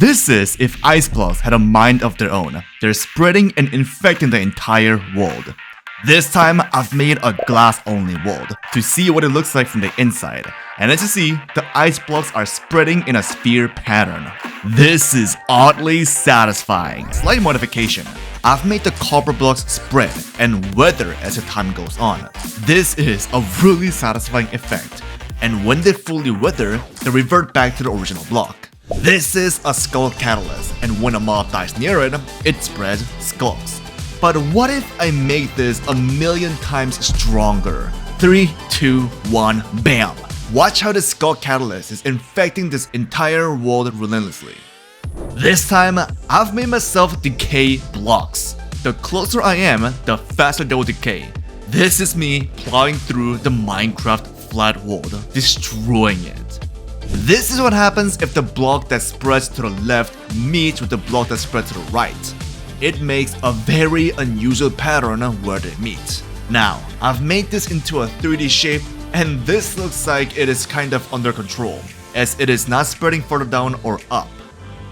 This is if ice blocks had a mind of their own. They're spreading and infecting the entire world. This time, I've made a glass-only world to see what it looks like from the inside. And as you see, the ice blocks are spreading in a sphere pattern. This is oddly satisfying. Slight modification. I've made the copper blocks spread and weather as the time goes on. This is a really satisfying effect. And when they fully weather, they revert back to the original block. This is a skull catalyst, and when a mob dies near it, it spreads skulls. But what if I make this 1,000,000 times stronger? 3, 2, 1, bam! Watch how the skull catalyst is infecting this entire world relentlessly. This time, I've made myself decay blocks. The closer I am, the faster they will decay. This is me plowing through the Minecraft flat world, destroying it. This is what happens if the block that spreads to the left meets with the block that spreads to the right. It makes a very unusual pattern where they meet. Now, I've made this into a 3D shape, and this looks like it is kind of under control, as it is not spreading further down or up,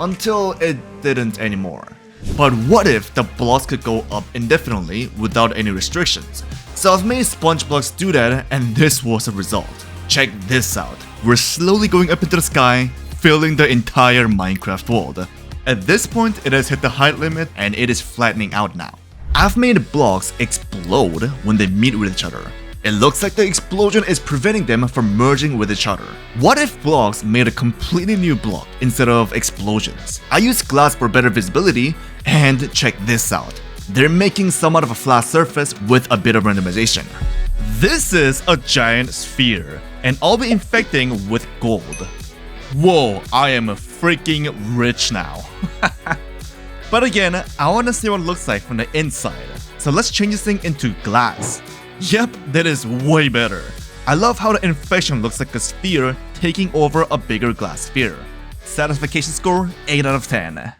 until it didn't anymore. But what if the blocks could go up indefinitely without any restrictions? So I've made sponge blocks do that, and this was the result. Check this out. We're slowly going up into the sky, filling the entire Minecraft world. At this point, it has hit the height limit and it is flattening out now. I've made blocks explode when they meet with each other. It looks like the explosion is preventing them from merging with each other. What if blocks made a completely new block instead of explosions? I use glass for better visibility, and check this out. They're making some out of a flat surface with a bit of randomization. This is a giant sphere, and I'll be infecting with gold. Whoa, I am freaking rich now. But again, I wanna see what it looks like from the inside. So let's change this thing into glass. Yep, that is way better. I love how the infection looks like a sphere taking over a bigger glass sphere. Satisfaction score 8 out of 10.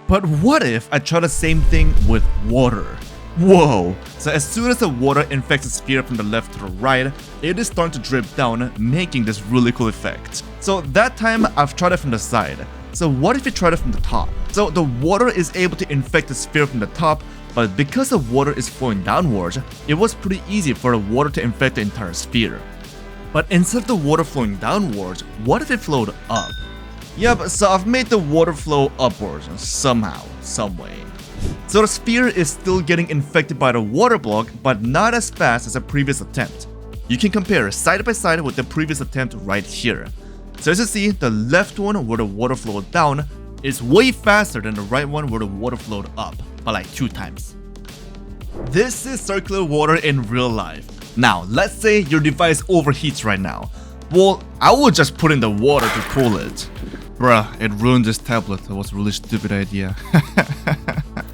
But what if I try the same thing with water? Whoa! So as soon as the water infects the sphere from the left to the right, it is starting to drip down, making this really cool effect. So that time, I've tried it from the side. So what if you tried it from the top? So the water is able to infect the sphere from the top, but because the water is flowing downwards, it was pretty easy for the water to infect the entire sphere. But instead of the water flowing downwards, what if it flowed up? Yep, so I've made the water flow upwards somehow, some way. So the sphere is still getting infected by the water block, but not as fast as a previous attempt. You can compare side by side with the previous attempt right here. So as you see, the left one where the water flowed down is way faster than the right one where the water flowed up, by like 2 times. This is circular water in real life. Now, let's say your device overheats right now. Well, I would just put in the water to cool it. Bruh, it ruined this tablet. That was a really stupid idea.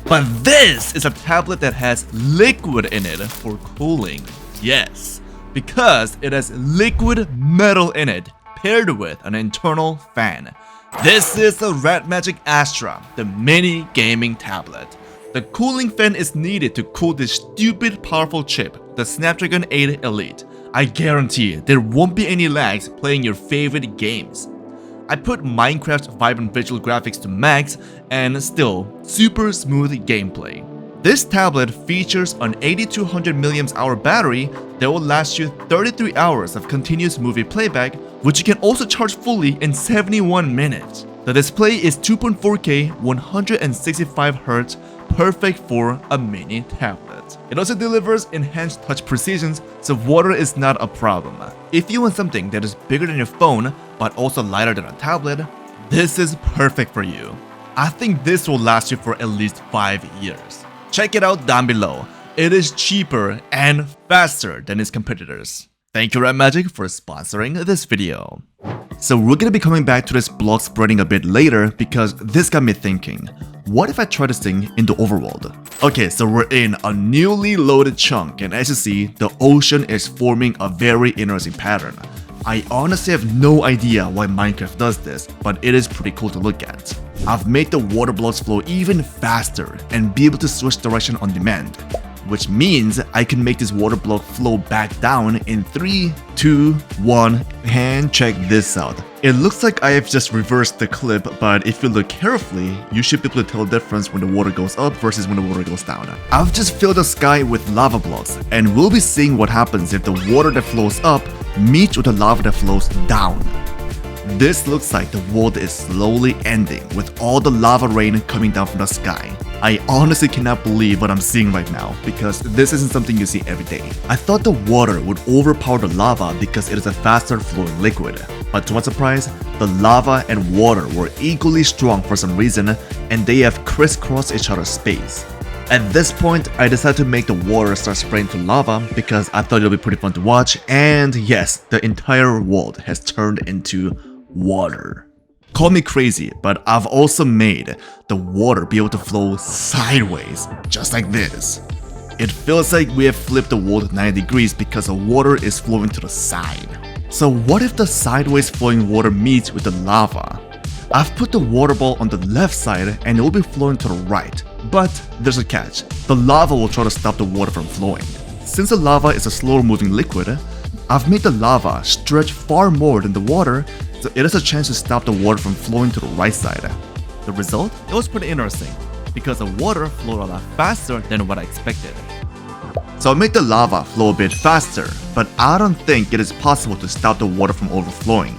But this is a tablet that has liquid in it for cooling. Yes, because it has liquid metal in it paired with an internal fan. This is the Red Magic Astra, the mini gaming tablet. The cooling fan is needed to cool this stupid powerful chip, the Snapdragon 8 Elite. I guarantee there won't be any lags playing your favorite games. I put Minecraft's vibrant visual graphics to max and still super smooth gameplay. This tablet features an 8200 mAh battery that will last you 33 hours of continuous movie playback, which you can also charge fully in 71 minutes. The display is 2.4K 165Hz, perfect for a mini tablet. It also delivers enhanced touch precisions, so water is not a problem. If you want something that is bigger than your phone, but also lighter than a tablet, this is perfect for you. I think this will last you for at least 5 years. Check it out down below. It is cheaper and faster than its competitors. Thank you Red Magic for sponsoring this video. So we're gonna be coming back to this block spreading a bit later because this got me thinking, what if I try this thing in the overworld? Okay, so we're in a newly loaded chunk, and as you see, the ocean is forming a very interesting pattern. I honestly have no idea why Minecraft does this, but it is pretty cool to look at. I've made the water blocks flow even faster and be able to switch direction on demand. which means I can make this water block flow back down in 3, 2, 1, and check this out. It looks like I have just reversed the clip, but if you look carefully, you should be able to tell the difference when the water goes up versus when the water goes down. I've just filled the sky with lava blocks, and we'll be seeing what happens if the water that flows up meets with the lava that flows down. This looks like the world is slowly ending with all the lava rain coming down from the sky. I honestly cannot believe what I'm seeing right now because this isn't something you see every day. I thought the water would overpower the lava because it is a faster flowing liquid. But to my surprise, the lava and water were equally strong for some reason and they have crisscrossed each other's space. At this point, I decided to make the water start spraying to lava because I thought it would be pretty fun to watch, and yes, the entire world has turned into water. Call me crazy, but I've also made the water be able to flow sideways, just like this. It feels like we have flipped the world 90 degrees because the water is flowing to the side. So what if the sideways flowing water meets with the lava? I've put the water ball on the left side and it will be flowing to the right. But there's a catch. The lava will try to stop the water from flowing. Since the lava is a slower moving liquid, I've made the lava stretch far more than the water, so it has a chance to stop the water from flowing to the right side. The result? It was pretty interesting, because the water flowed a lot faster than what I expected. So I made the lava flow a bit faster, but I don't think it is possible to stop the water from overflowing,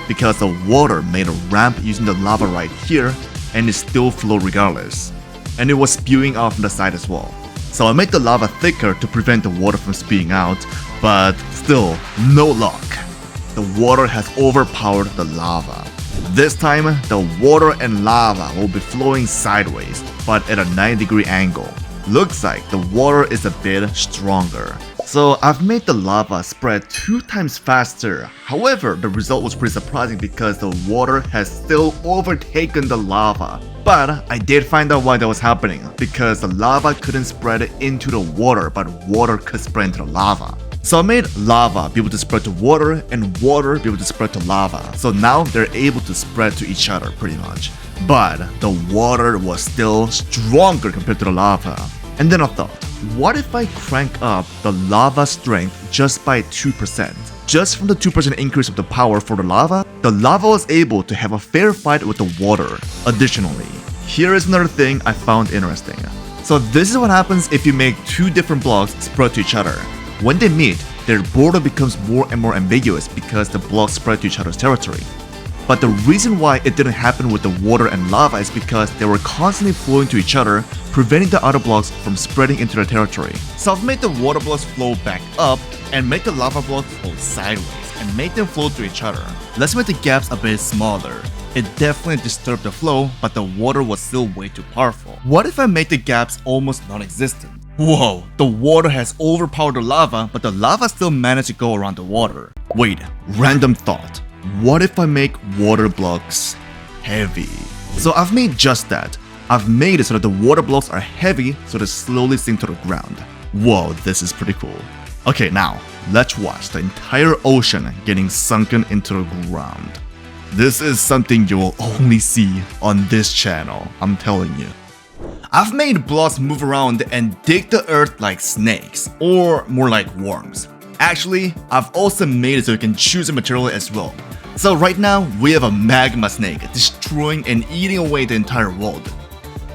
because the water made a ramp using the lava right here, and it still flowed regardless. And it was spewing out from the side as well. So I made the lava thicker to prevent the water from spewing out, but still, no luck. The water has overpowered the lava. This time, the water and lava will be flowing sideways, but at a 90-degree angle. Looks like the water is a bit stronger. So I've made the lava spread 2 times faster. However, the result was pretty surprising because the water has still overtaken the lava. But I did find out why that was happening, because the lava couldn't spread into the water, but water could spread into the lava. So I made lava be able to spread to water and water be able to spread to lava. So now they're able to spread to each other pretty much. But the water was still stronger compared to the lava. And then I thought, what if I crank up the lava strength just by 2%? Just from the 2% increase of the power for the lava was able to have a fair fight with the water. Additionally, here is another thing I found interesting. So this is what happens if you make 2 different blocks spread to each other. When they meet, their border becomes more and more ambiguous because the blocks spread to each other's territory. But the reason why it didn't happen with the water and lava is because they were constantly flowing to each other, preventing the other blocks from spreading into their territory. So I've made the water blocks flow back up and make the lava blocks flow sideways and make them flow to each other. Let's make the gaps a bit smaller. It definitely disturbed the flow, but the water was still way too powerful. What if I make the gaps almost non-existent? Whoa, the water has overpowered the lava, but the lava still managed to go around the water. Wait, random thought. What if I make water blocks heavy? So I've made just that. I've made it so that the water blocks are heavy so they slowly sink to the ground. Whoa, this is pretty cool. Okay, now, let's watch the entire ocean getting sunken into the ground. This is something you will only see on this channel, I'm telling you. I've made blocks move around and dig the earth like snakes, or more like worms. Actually, I've also made it so you can choose a material as well. So right now, we have a magma snake destroying and eating away the entire world.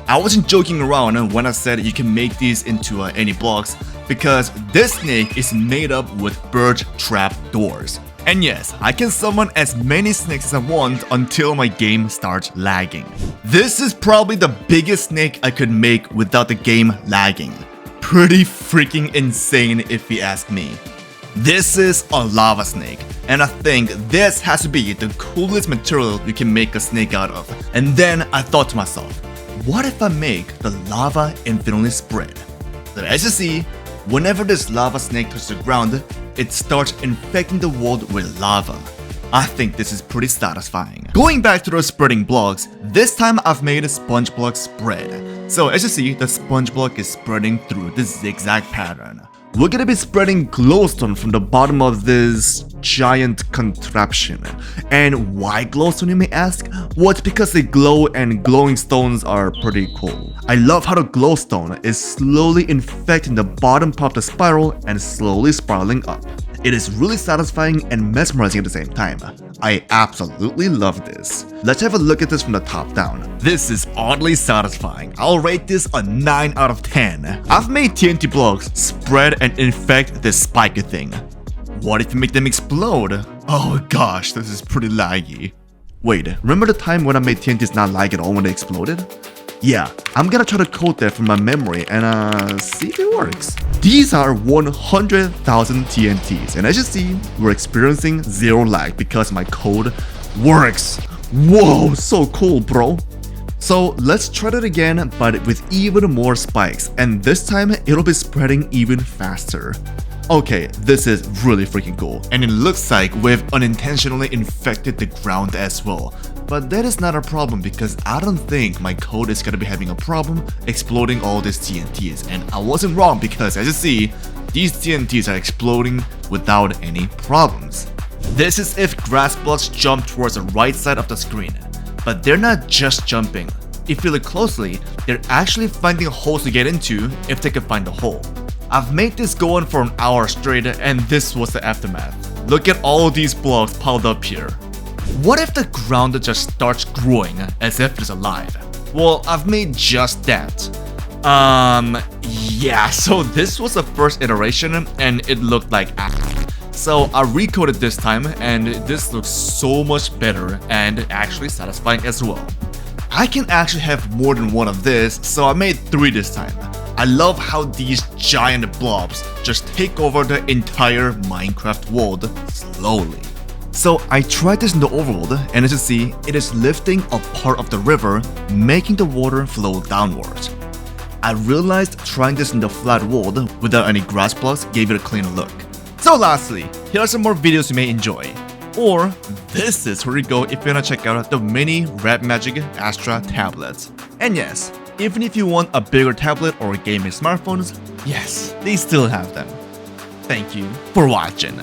I wasn't joking around when I said you can make these into any blocks, because this snake is made up with bird trap doors. And yes, I can summon as many snakes as I want until my game starts lagging. This is probably the biggest snake I could make without the game lagging. Pretty freaking insane if you ask me. This is a lava snake, and I think this has to be the coolest material you can make a snake out of. And then I thought to myself, what if I make the lava infinitely spread? So as you see, whenever this lava snake touches the ground, it starts infecting the world with lava. I think this is pretty satisfying. Going back to those spreading blocks, this time I've made a sponge block spread. So as you see, the sponge block is spreading through the zigzag pattern. we're gonna be spreading glowstone from the bottom of this giant contraption. And why glowstone, you may ask? Well, it's because they glow and glowing stones are pretty cool. I love how the glowstone is slowly infecting the bottom part of the spiral and slowly spiraling up. It is really satisfying and mesmerizing at the same time. I absolutely love this. Let's have a look at this from the top down. This is oddly satisfying. I'll rate this a 9 out of 10. I've made TNT blocks spread and infect this spiky thing. What if you make them explode? Oh gosh, this is pretty laggy. Wait, remember the time when I made TNTs not lag at all when they exploded? Yeah, I'm gonna try to code that from my memory and see if it works. These are 100,000 TNTs, and as you see, we're experiencing 0 lag because my code works. Whoa, so cool, bro. So let's try that again, but with even more spikes, and this time it'll be spreading even faster. Okay, this is really freaking cool, and it looks like we've unintentionally infected the ground as well. But that is not a problem because I don't think my code is gonna be having a problem exploding all these TNTs, and I wasn't wrong because as you see, these TNTs are exploding without any problems. This is if grass blocks jump towards the right side of the screen, but they're not just jumping. If you look closely, they're actually finding holes to get into if they can find a hole. I've made this go on for an hour straight, and this was the aftermath. Look at all these blocks piled up here. What if the ground just starts growing as if it's alive? Well, I've made just that. Yeah, so this was the first iteration and it looked like so I recoded this time and this looks so much better and actually satisfying as well. I can actually have more than one of this, so I made 3 this time. I love how these giant blobs just take over the entire Minecraft world slowly. So I tried this in the overworld, and as you see, it is lifting a part of the river, making the water flow downwards. I realized trying this in the flat world without any grass blocks gave it a cleaner look. So lastly, here are some more videos you may enjoy. Or this is where you go if you wanna check out the mini Red Magic Astra tablets. And yes, even if you want a bigger tablet or gaming smartphones, yes, they still have them. Thank you for watching.